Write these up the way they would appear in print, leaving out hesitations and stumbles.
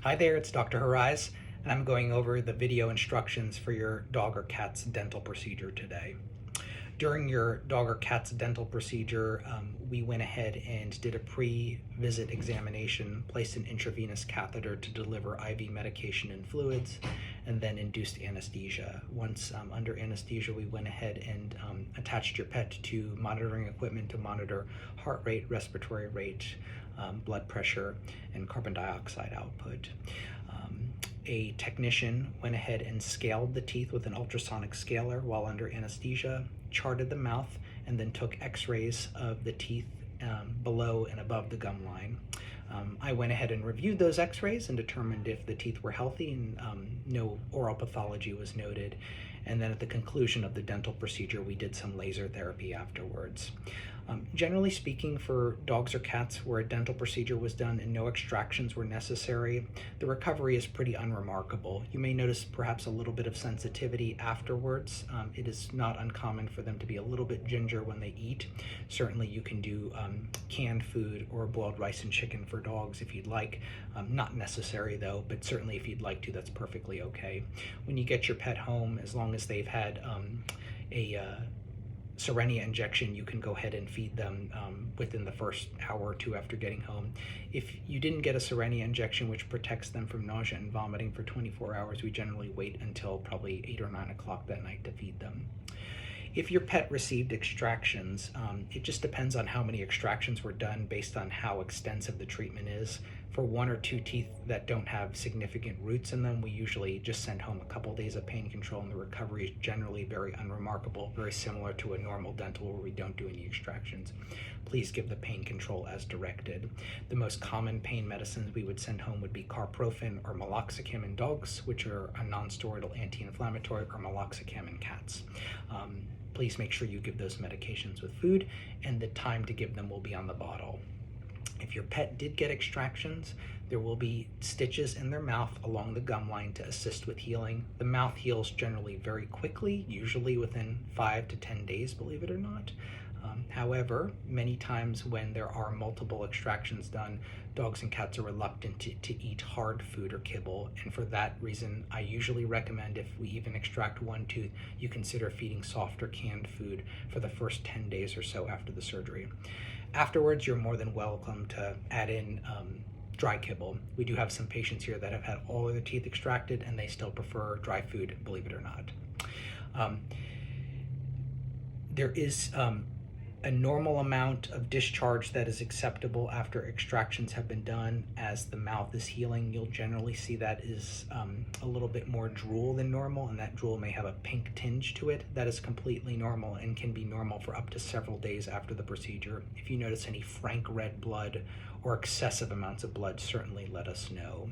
Hi there, it's Dr. Hreiz, and I'm going over the video instructions for your dog or cat's dental procedure today. During your dog or cat's dental procedure, we went ahead and did a pre-visit examination, placed an intravenous catheter to deliver IV medication and fluids, and then induced anesthesia. Once under anesthesia, we went ahead and attached your pet to monitoring equipment to monitor heart rate, respiratory rate, blood pressure, and carbon dioxide output. A technician went ahead and scaled the teeth with an ultrasonic scaler while under anesthesia, charted the mouth, and then took x-rays of the teeth below and above the gum line. I went ahead and reviewed those x-rays and determined if the teeth were healthy and no oral pathology was noted. And then at the conclusion of the dental procedure, we did some laser therapy afterwards. Generally speaking, for dogs or cats where a dental procedure was done and no extractions were necessary, the recovery is pretty unremarkable. You may notice perhaps a little bit of sensitivity afterwards. It is not uncommon for them to be a little bit ginger when they eat. Certainly you can do canned food or boiled rice and chicken for dogs if you'd like. Not necessary though, but certainly if you'd like to, that's perfectly okay. When you get your pet home, as long as they've had a Cerenia injection, you can go ahead and feed them within the first hour or two after getting home. If you didn't get a Cerenia injection, which protects them from nausea and vomiting for 24 hours, we generally wait until probably 8 or 9 o'clock that night to feed them. If your pet received extractions, it just depends on how many extractions were done based on how extensive the treatment is. For 1 or 2 teeth that don't have significant roots in them, we usually just send home a couple days of pain control, and the recovery is generally very unremarkable, very similar to a normal dental where we don't do any extractions. Please give the pain control as directed. The most common pain medicines we would send home would be carprofen or meloxicam in dogs, which are a non-steroidal anti-inflammatory, or meloxicam in cats. Please make sure you give those medications with food, and the time to give them will be on the bottle. If your pet did get extractions, there will be stitches in their mouth along the gum line to assist with healing. The mouth heals generally very quickly, usually within 5 to 10 days, believe it or not. However, many times when there are multiple extractions done, dogs and cats are reluctant to eat hard food or kibble, and for that reason, I usually recommend if we even extract 1 tooth, you consider feeding soft or canned food for the first 10 days or so after the surgery. Afterwards, you're more than welcome to add in dry kibble. We do have some patients here that have had all of their teeth extracted and they still prefer dry food, believe it or not. There is a normal amount of discharge that is acceptable after extractions have been done. As the mouth is healing, you'll generally see that is a little bit more drool than normal, and that drool may have a pink tinge to it. That is completely normal and can be normal for up to several days after the procedure. If you notice any frank red blood or excessive amounts of blood, certainly let us know.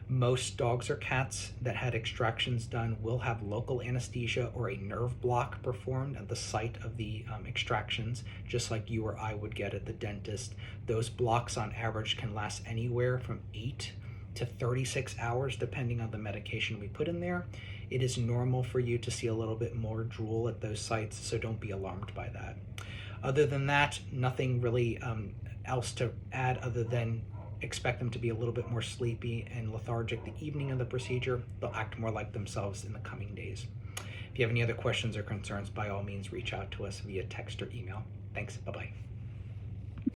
Most dogs or cats that had extractions done will have local anesthesia or a nerve block performed at the site of the extractions, just like you or I would get at the dentist. Those blocks on average can last anywhere from 8 to 36 hours, depending on the medication we put in there. It is normal for you to see a little bit more drool at those sites, so don't be alarmed by that. Other than that, nothing really else to add other than expect them to be a little bit more sleepy and lethargic the evening of the procedure. They'll act more like themselves in the coming days. If you have any other questions or concerns, by all means, reach out to us via text or email. Thanks. Bye-bye.